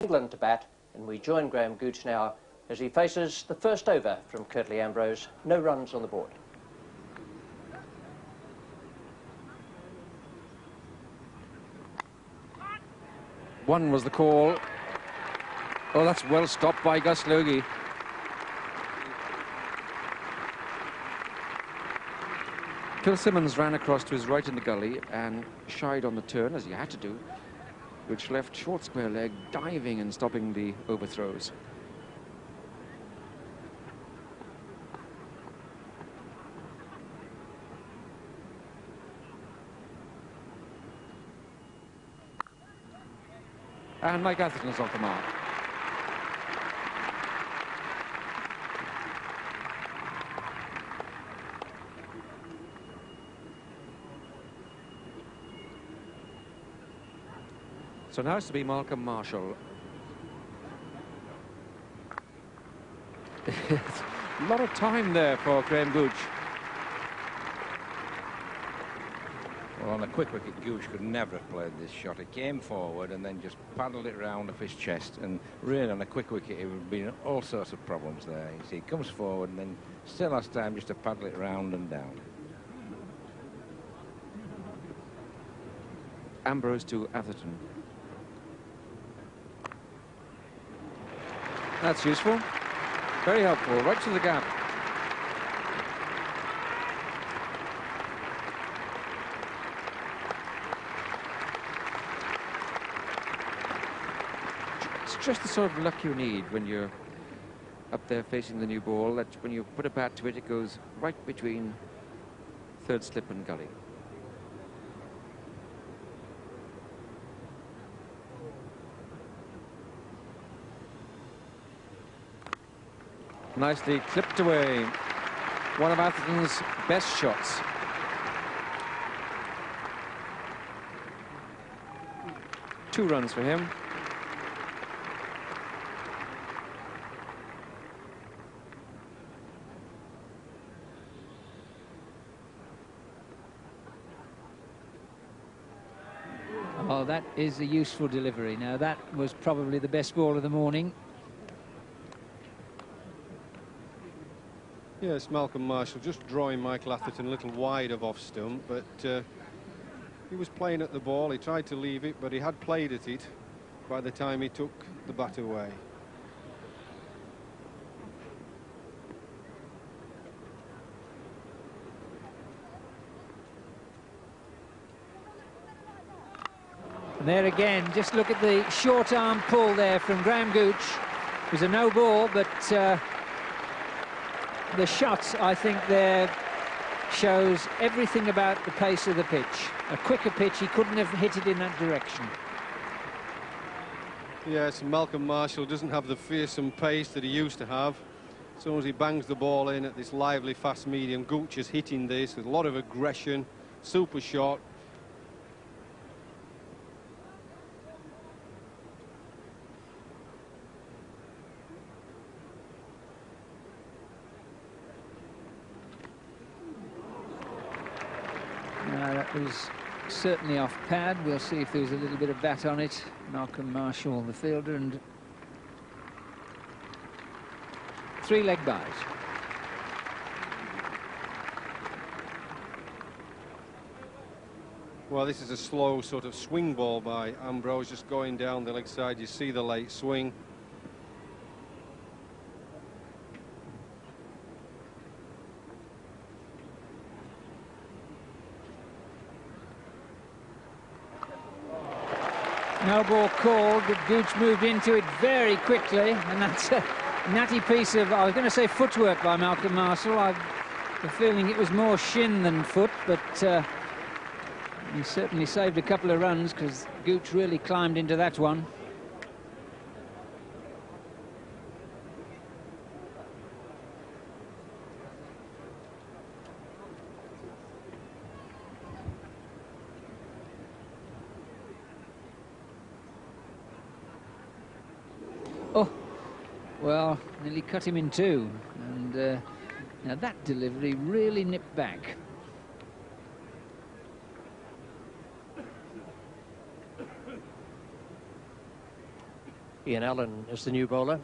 England to bat, and we join Graham Gooch now as he faces the first over from Curtly Ambrose. No runs on the board. One was the call. Oh, that's well stopped by Gus Logie. Phil Simmons ran across to his right in the gully and shied on the turn, as he had to do, which left short square leg diving and stopping the overthrows. And Mike Atherton's off the mark. So now it's to be Malcolm Marshall. A lot of time there for Graham Gooch. Well, on a quick wicket, Gooch could never have played this shot. It came forward and then just paddled it round off his chest, and really on a quick wicket it would have been all sorts of problems there. You see, he comes forward and then still has time just to paddle it round and down. Ambrose to Atherton. That's useful. Very helpful, right to the gap. It's just the sort of luck you need when you're up there facing the new ball, that when you put a bat to it, it goes right between third slip and gully. Nicely clipped away. One of Atherton's best shots. Two runs for him. Oh, that is a useful delivery. Now, that was probably the best ball of the morning. Yes, Malcolm Marshall just drawing Michael Atherton a little wide of off stump, but he was playing at the ball. He tried to leave it, but he had played at it by the time he took the bat away. And there again, just look at the short arm pull there from Graham Gooch. It was a no ball, but the shots, I think, there shows everything about the pace of the pitch. A quicker pitch, he couldn't have hit it in that direction. Yes, Malcolm Marshall doesn't have the fearsome pace that he used to have. As soon as he bangs the ball in at this lively, fast medium, Gooch is hitting this with a lot of aggression, super shot. That was certainly off pad. We'll see if there was a little bit of bat on it. Malcolm Marshall, the fielder, and three leg byes. Well, this is a slow sort of swing ball by Ambrose, just going down the leg side. You see the late swing. No ball called, but Gooch moved into it very quickly, and that's a natty piece of, I was going to say footwork by Malcolm Marshall. I've the feeling it was more shin than foot, but he certainly saved a couple of runs because Gooch really climbed into that one. Oh, well, nearly cut him in two. And now that delivery really nipped back. Ian Allen is the new bowler.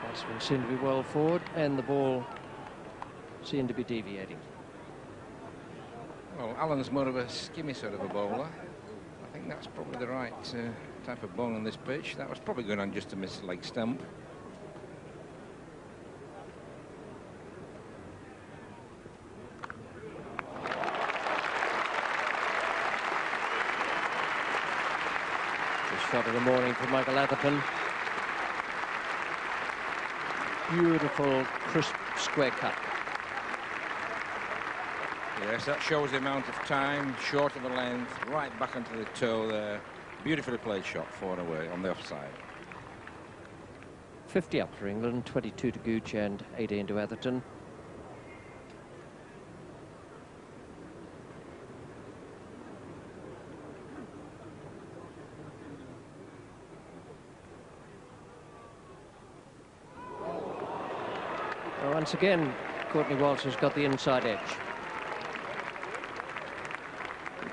Batsmen seem to be well forward, and the ball seemed to be deviating. Well, Allen's more of a skimmy sort of a bowler. I think that's probably the right type of ball on this pitch. That was probably going on just to miss leg stump. Shot of the morning for Michael Atherton. Beautiful, crisp, square cut. Yes, that shows the amount of time, short of the length, right back onto the toe there. Beautifully played shot, 4 and away on the offside. 50 up for England, 22 to Gooch and 18 to Atherton. Once again, Courtney Walsh has got the inside edge.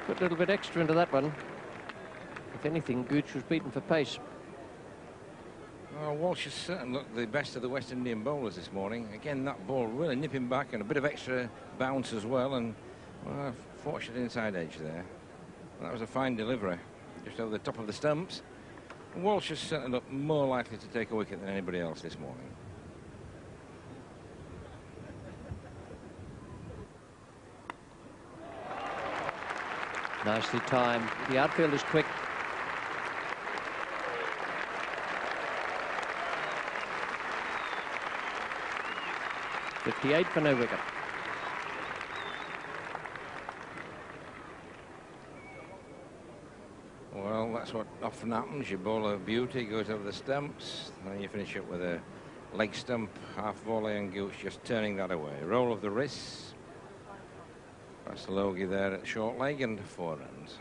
Put a little bit extra into that one. If anything, Gooch was beaten for pace. Oh, Walsh has certainly looked the best of the West Indian bowlers this morning. Again, that ball really nipping back and a bit of extra bounce as well, and well, fortunate inside edge there. That was a fine delivery, just over the top of the stumps. Walsh has certainly looked more likely to take a wicket than anybody else this morning. Nicely timed. The outfield is quick. .58 for no wicket. Well, that's what often happens. You bowl a beauty, goes over the stumps, and then you finish up with a leg stump, half volley, and Gooch just turning that away. Roll of the wrists. That's Logie there at short leg and 4 runs.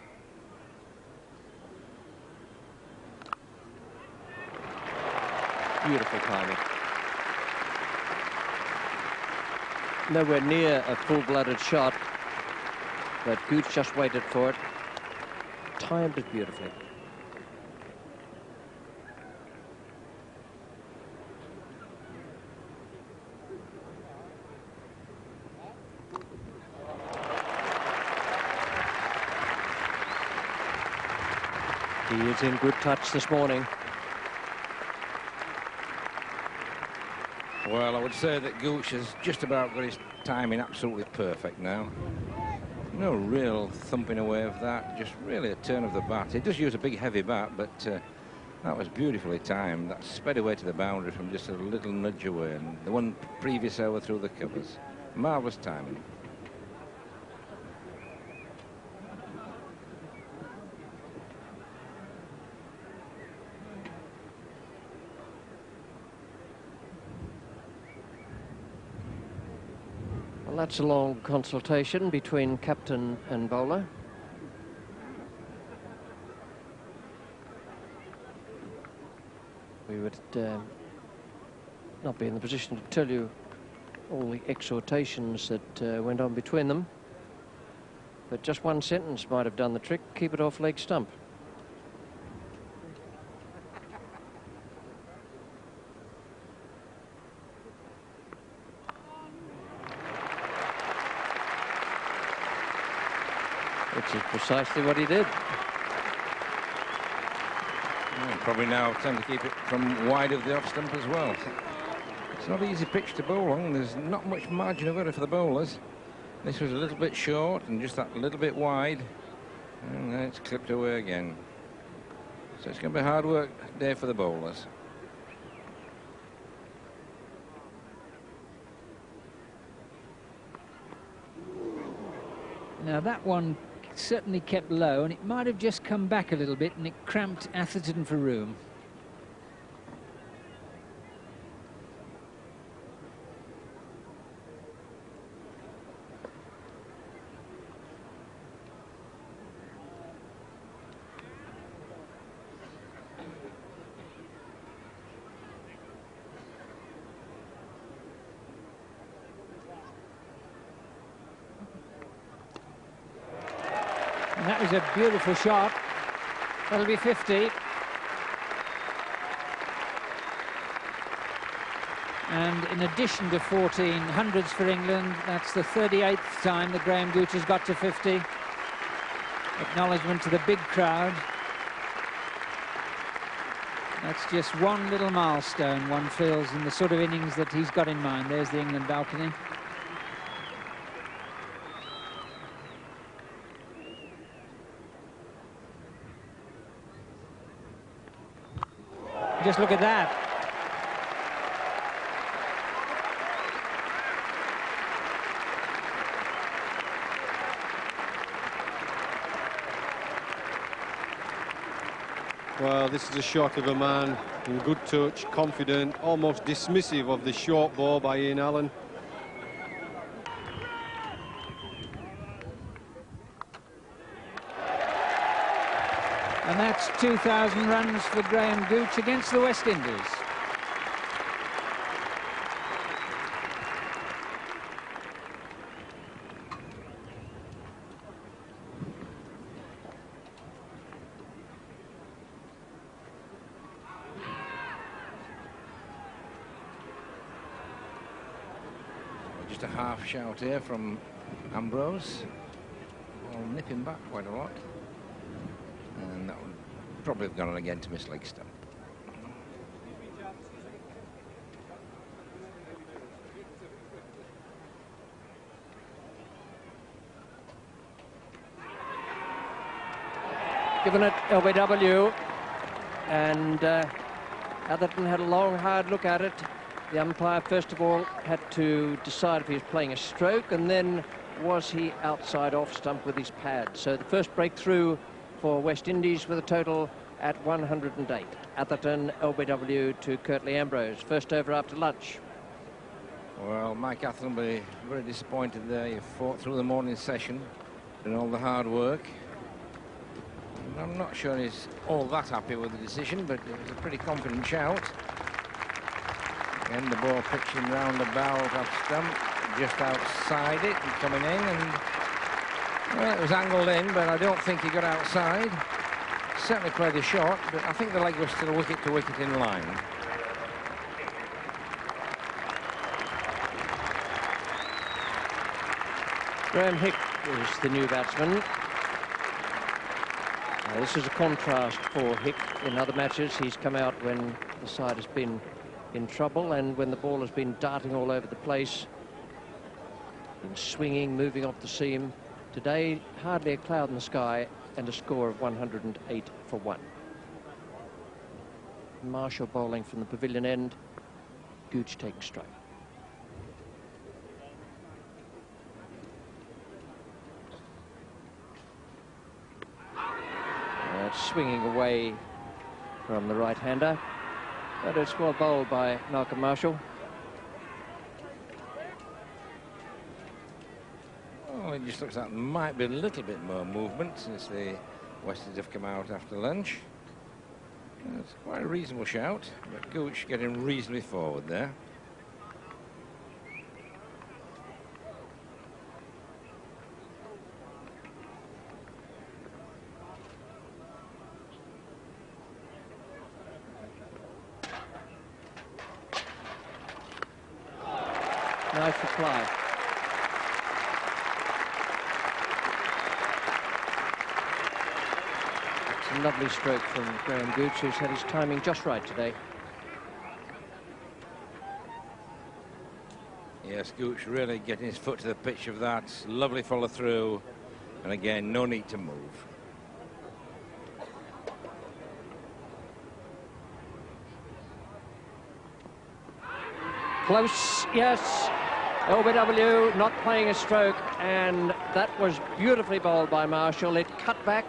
Beautiful timing. Nowhere near a full-blooded shot, but Gooch just waited for it. Timed it beautifully. He is in good touch this morning. Well, I would say that Gooch has just about got his timing absolutely perfect now. No real thumping away of that, just really a turn of the bat. He does use a big heavy bat, but that was beautifully timed. That sped away to the boundary from just a little nudge away, and the one previous over through the covers. Marvellous timing. Well, that's a long consultation between captain and bowler. We would not be in the position to tell you all the exhortations that went on between them, but just one sentence might have done the trick. Keep it off leg stump. Which is precisely what he did. Probably now time to keep it from wide of the off stump as well. It's not an easy pitch to bowl on. There's not much margin of error for the bowlers. This was a little bit short and just that little bit wide, and then it's clipped away again. So it's going to be a hard work day for the bowlers. Now that one certainly kept low, and it might have just come back a little bit, and it cramped Atherton for room. And that was a beautiful shot. That'll be 50. And in addition to 14 hundreds for England, that's the 38th time that Graham Gooch has got to 50. Acknowledgement to the big crowd. That's just one little milestone, one feels, in the sort of innings that he's got in mind. There's the England balcony. Just look at that. Well, this is a shot of a man in good touch, confident, almost dismissive of the short ball by Ian Allen. And that's 2,000 runs for Graham Gooch against the West Indies. Just a half shout here from Ambrose. I'll nip him back quite a lot. And that would probably have gone on again to miss leg stump. Given it LBW, and Atherton had a long, hard look at it. The umpire, first of all, had to decide if he was playing a stroke, and then was he outside off stump with his pad. So the first breakthrough for West Indies with a total at 108. Atherton, LBW to Curtly Ambrose. First over after lunch. Well, Mike Atherton will be very disappointed there. He fought through the morning session, done all the hard work. And I'm not sure he's all that happy with the decision, but it was a pretty confident shout. Again, the ball pitching round about off stump, just outside it and coming in, and well, it was angled in, but I don't think he got outside. Certainly played a shot, but I think the leg was still wicket to wicket in line. Graham Hick is the new batsman. This is a contrast for Hick. In other matches, he's come out when the side has been in trouble and when the ball has been darting all over the place, been swinging, moving off the seam. Today, hardly a cloud in the sky and a score of 108 for 1. Marshall bowling from the pavilion end. Gooch taking strike. Swinging away from the right-hander, but it's well bowled by Malcolm Marshall. Oh, it just looks like there might be a little bit more movement since the Westies have come out after lunch. It's quite a reasonable shout, but Gooch getting reasonably forward there. Nice reply. It's a lovely stroke from Graham Gooch, who's had his timing just right today. Yes, Gooch really getting his foot to the pitch of that. Lovely follow through. And again, no need to move. Close, yes. LBW not playing a stroke, and that was beautifully bowled by Marshall. It cut back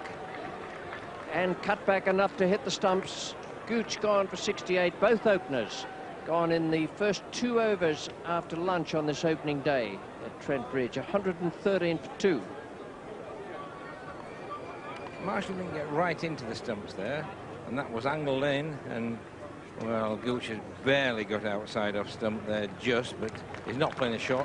enough to hit the stumps. Gooch gone for 68, both openers gone in the first 2 overs after lunch on this opening day at Trent Bridge. 113 for 2. Marshall didn't get right into the stumps there, and that was angled in, and well, Gooch has barely got outside off stump there just, but he's not playing a shot.